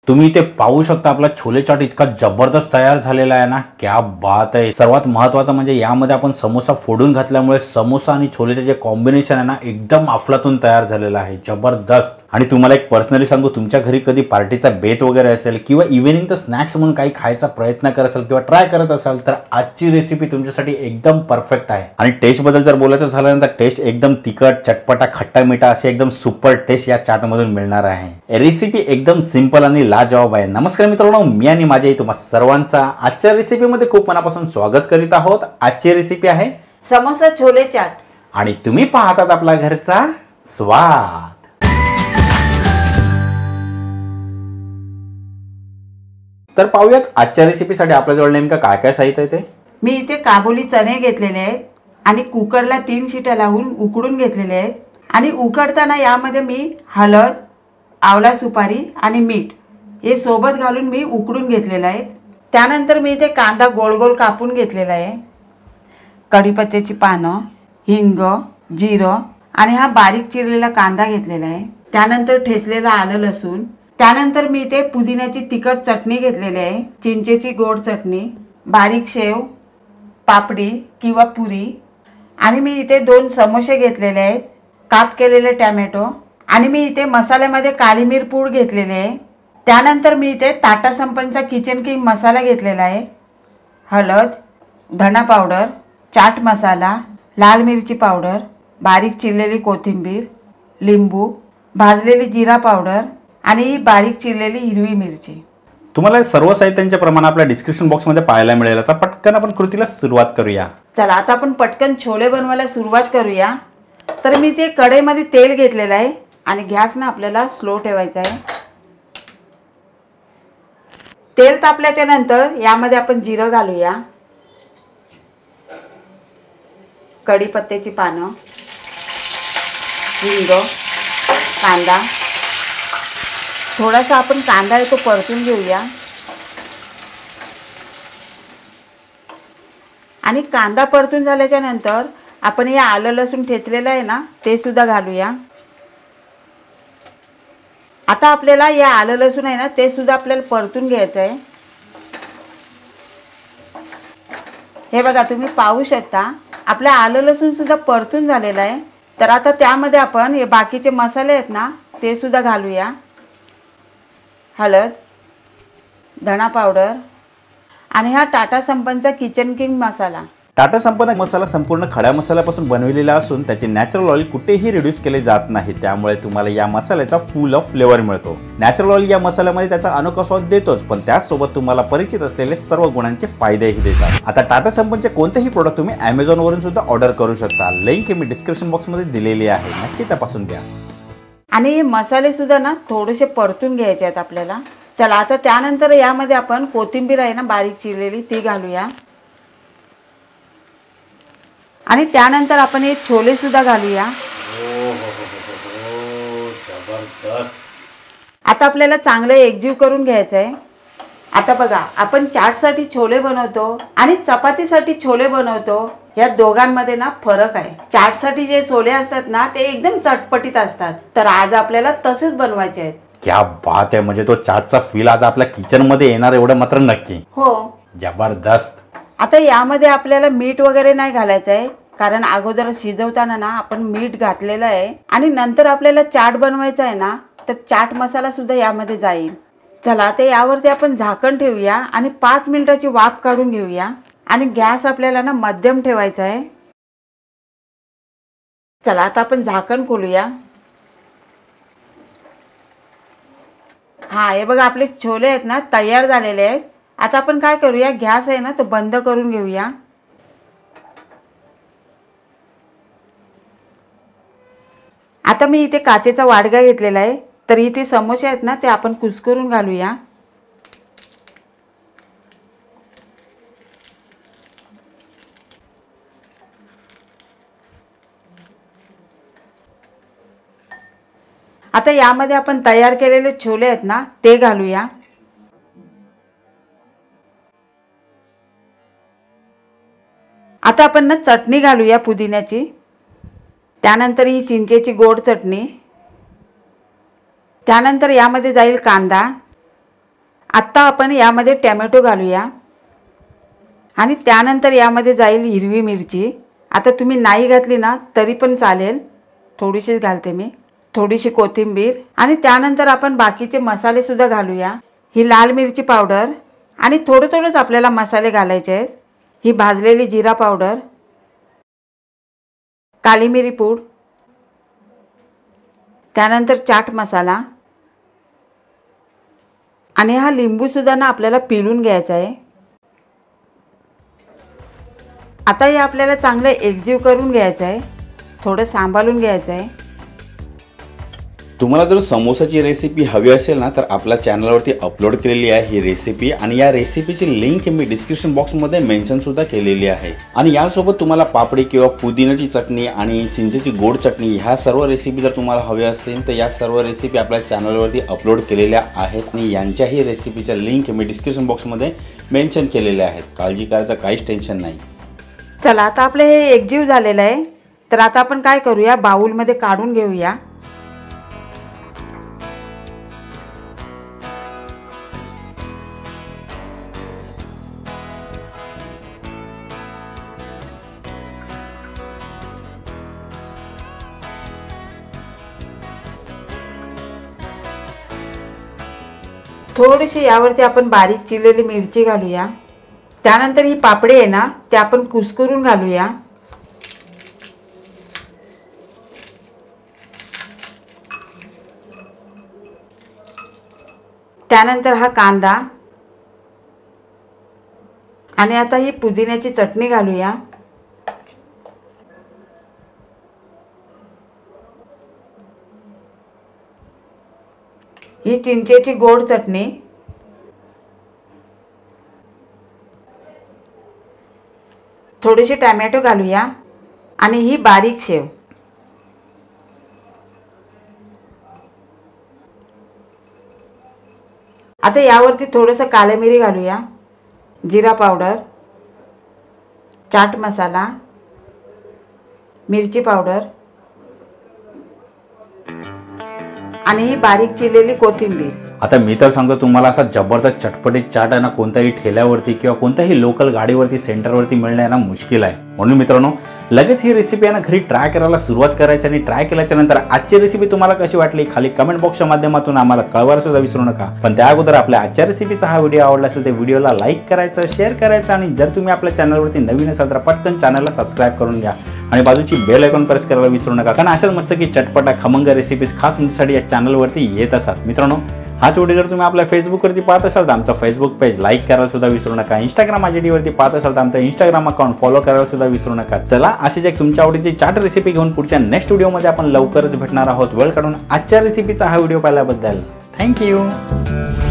तुम्ही इथे पाहू शकता आपला छोले चाट इतका जबरदस्त तयार झालेला आहे ना, क्या बात आहे। सर्वात महत्त्वाचं म्हणजे यामध्ये आपण समोसा फोडून घातल्यामुळे समोसा आणि छोलेचे जे कॉम्बिनेशन आहे ना एकदम अफलातून तयार झालेलं आहे, जबरदस्त। आणि तुम्हाला एक पर्सनली सांगू, तुमच्या घरी कधी पार्टीचा बेत वगैरे असेल किंवा इव्हिनिंगचा स्नॅक्स म्हणून काही खायचा प्रयत्न करत असाल किंवा ट्राय करत असाल तर आजची रेसिपी तुमच्यासाठी एकदम परफेक्ट आहे। आणि टेस्ट बद्दल जर बोलायचं झालं तर टेस्ट एकदम तिखट, चटपटा, खट्टा मिठा असे एकदम सुपर टेस्ट या चाटमधून मिळणार आहे। रेसिपी एकदम सिंपल आणि लाजवाब आहे। नमस्कार मित्रांनो, मी आणि माझ्या तुम्हा सर्वांचा आजच्या रेसिपीमध्ये खूप मनापासून स्वागत करीत आहोत। आजची रेसिपी आहे समोसा छोले चाट आणि तुम्ही पाहतात आपला घरचा स्वाद। तर पाहूयात आजच्या रेसिपीसाठी आपल्याजवळ नेमका काय काय साहित्य आहे ते। मी इथे काबुली चणे घेतलेले आहेत आणि कुकरला 3 शिट्या लावून उकडून घेतलेले आहेत। आणि उकडताना यामध्ये मी हळद, आवळा सुपारी आणि मीठ हे सोबत घालून मी उकडून घेतलेलं आहे। त्यानंतर मी इथे कांदा गोल गोल कापून घेतलेला आहे, कढीपत्त्याची पानं, हिंग, जिरं आणि हा बारीक चिरलेला कांदा घेतलेला आहे। त्यानंतर ठेचलेला आलं लसूण, त्यानंतर मी इथे पुदिन्याची तिखट चटणी घेतलेली आहे, चिंचेची गोड चटणी, बारीक शेव, पापडी किंवा पुरी आणि मी इथे 2 समोसे घेतलेले आहेत, काप केलेले टोमॅटो आणि मी इथे मसाल्यामध्ये काली मिर पूड घेतलेले आहे। त्यानंतर मी इथे टाटा संपन्नचा किचन किंग मसाला घेतलेला आहे, हळद, धना पावडर, चाट मसाला, लाल मिरची पावडर, बारीक चिरलेली कोथिंबीर, लिंबू, भाजलेली जिरा पावडर आणि बारीक चिरलेली हिरवी मिरची। तुम्हाला सर्व साहित्यांचे प्रमाण आपल्या डिस्क्रिप्शन बॉक्समध्ये पाहायला मिळेल। आता पटकन आपण कृतीला सुरुवात करूया। चला आता आपण पटकन छोले बनवायला सुरुवात करूया। तर मी ते कढईमध्ये तेल घेतलेलं आहे आणि गॅस ना आपल्याला स्लो ठेवायचा आहे। तेल तापल्याच्या नंतर यामध्ये आपण जिरं घालूया, कढीपत्त्याची पानं, हिंग, कांदा, थोडासा आपण कांदा आहे तो परतून घेऊया आणि कांदा परतून झाल्याच्या नंतर आपण हे आलं लसूण ठेचलेलं आहे ना ते सुद्धा घालूया। आता आपल्याला या आलं लसूण आहे ना ते सुद्धा आपल्याला परतून घ्यायचं आहे। हे बघा तुम्ही पाहू शकता आपलं आलं लसूण सुद्धा परतून झालेलं आहे। तर आता त्यामध्ये आपण हे बाकीचे मसाले आहेत ना ते सुद्धा घालूया, हळद, धना पावडर आणि हा टाटा संपन्नचा किचन किंग मसाला। टाटा संपन्न मसाला संपूर्ण खड्या मसाल्यापासून बनविलेला असून त्याचे नॅचरल ऑइल कुठेही रिड्यूस केले जात नाही, त्यामुळे तुम्हाला या मसाल्याचा फुल ऑफ फ्लेवर मिळतो। नॅचरल ऑइल या मसाल्यामध्ये त्याचा अनोखा स्वाद देतोच, पण त्याचसोबत तुम्हाला परिचित असलेले सर्व गुणांचे फायदेही देतात। आता टाटा संपन्नचे कोणतेही प्रोडक्ट तुम्ही Amazon वरून सुद्धा ऑर्डर करू शकता, लिंक मी डिस्क्रिप्शन बॉक्समध्ये दिलेली आहे, नक्की तपासून घ्या। आणि हे मसाले सुद्धा ना थोडेसे परतून घ्यायचे आहेत आपल्याला। चला आता त्यानंतर यामध्ये आपण कोथिंबीर आहे ना बारीक चिरलेली ती घालूया आणि त्यानंतर आपण हे छोले सुद्धा घालूया। आता आपल्याला चांगलं एकजीव करून घ्यायचं आहे। आता बघा आपण चाटसाठी छोले बनवतो आणि चपातीसाठी छोले बनवतो, या दोघांमध्ये ना फरक आहे। चाटसाठी जे छोले असतात ना ते एकदम चटपटीत असतात, तर आज आपल्याला तसेच बनवायचे आहेत। क्या बात आहे, म्हणजे तो चाटचा फील आज आपल्या किचन मध्ये येणार एवढं मात्र नक्की। हो, जबरदस्त। आता यामध्ये आपल्याला मीठ वगैरे नाही घालायचं आहे, कारण अगोदर शिजवताना ना आपण मीठ घातलेलं आहे आणि नंतर आपल्याला चाट बनवायचा आहे ना तर चाट मसाला सुद्धा यामध्ये जाईल। चला ते यावरती आपण झाकण ठेवूया आणि 5 मिनिटाची वाफ काढून घेऊया आणि गॅस आपल्याला ना मध्यम ठेवायचा आहे। चला आता आपण झाकण खोलूया। हा हे बघा आपले छोले आहेत ना तयार झालेले आहेत। आता आपण काय करूया, गॅस आहे ना तो बंद करून घेऊया। आता मी इथे काचेचा वाडगा घेतलेला आहे, तर इथे समोसे आहेत ना ते आपण कुस्करून घालूया। आता यामध्ये आपण तयार केलेले छोले आहेत ना ते घालूया। आता आपण ना चटणी घालूया पुदिन्याची, त्यानंतर ही चिंचेची गोड चटणी, त्यानंतर यामध्ये जाईल कांदा, आत्ता आपण यामध्ये टॅमॅटो घालूया आणि त्यानंतर यामध्ये जाईल हिरवी मिरची. आता तुम्ही नाही घातली ना तरी पण चालेल, थोडीशीच घालते मी. थोडीशी कोथिंबीर आणि त्यानंतर आपण बाकीचे मसालेसुद्धा घालूया. ही लाल मिरची पावडर आणि थोडंच आपल्याला मसाले घालायचे आहेत. ही भाजलेली जिरा पावडर, काली मिरी पूड, त्यानंतर चाट मसाला आणि हा लिंबूसुद्धा ना आपल्याला पिळून घ्यायचा आहे. आता हे आपल्याला चांगलं एकजीव करून घ्यायचं आहे, थोडं सांभाळून घ्यायचं आहे. तुम्हाला जर समोसाची रेसिपी हवी असेल ना तर आपल्या चॅनलवरती अपलोड केलेली आहे ही रेसिपी आणि या रेसिपीची लिंक मी डिस्क्रिप्शन बॉक्समध्ये मेन्शनसुद्धा केलेली आहे. आणि यासोबत तुम्हाला पापडी किंवा पुदिन्याची चटणी आणि चिंचेची गोड चटणी ह्या सर्व रेसिपी जर तुम्हाला हव्या असतील तर या सर्व रेसिपी आपल्या चॅनलवरती अपलोड केलेल्या आहेत आणि यांच्याही रेसिपीच्या लिंक मी डिस्क्रिप्शन बॉक्समध्ये मेन्शन केलेल्या आहेत. काळजी करायचं काहीच टेन्शन नाही. चला आता आपलं हे एकजीव झालेलं आहे, तर आता आपण काय करूया, बाउलमध्ये काढून घेऊया. थोडीशी यावरती आपण बारीक चिरलेली मिरची घालूया. त्यानंतर ही पापडी आहे ना ते आपण कुस्करून घालूया. त्यानंतर हा कांदा आणि आता ही पुदिन्याची चटणी घालूया. ही चिंचेची गोड चटणी, थोडेसे टॅमॅटो घालूया आणि ही बारीक शेव. आता यावरती थोडंसं काळी मिरी घालूया, जिरा पावडर, चाट मसाला, मिरची पावडर आणि ही बारीक चिरलेली कोथिंबीर. आता मी तर सांगतो तुम्हाला असा जबरदस्त चटपटीत चाट आहे ना कोणत्याही ठेल्यावरती किंवा कोणत्याही लोकल गाडीवरती सेंटरवरती मिळणे ना मुश्किल आहे. म्हणून मित्रांनो लगेच ही रेसिपी आहे ना घरी ट्राय करायला सुरुवात करायची आणि ट्राय केल्याच्या नंतर आजची रेसिपी तुम्हाला कशी वाटली खाली कमेंट बॉक्सच्या माध्यमातून आम्हाला कळवायला सुद्धा विसरू नका. पण त्या अगोदर आपल्या आजच्या रेसिपीचा हा व्हिडिओ आवडला असेल तर व्हिडिओला लाईक करायचं, शेअर करायचं आणि जर तुम्ही आपल्या चॅनलवरती नवीन असाल तर पटकन चॅनलला सबस्क्राईब करून घ्या आणि बाजूची बेल आयकॉन प्रेस करायला विसरू नका. कारण अशाच मस्त की चटपटा खमंग रेसिपीज खास तुमच्यासाठी या चॅनलवरती येत असतात. मित्रांनो हाच व्हिडिओ जर तुम्ही आपल्या फेसबुकवरती पाहत असाल तर आमचा फेसबुक पेज लाईक करायला सुद्धा विसरू नका. इंस्टाग्राम आयडीवरती पाहत असाल तर आमचा इंस्टाग्राम अकाउंट फॉलो करायला सुद्धा विसरू नका. चला अशीच एक तुमच्या आवडीची चाट रेसिपी घेऊन पुढच्या नेक्स्ट व्हिडिओमध्ये आपण लवकरच भेटणार आहोत. वेळ काढून आजच्या रेसिपीचा हा व्हिडिओ पाहिल्याबद्दल थँक्यू.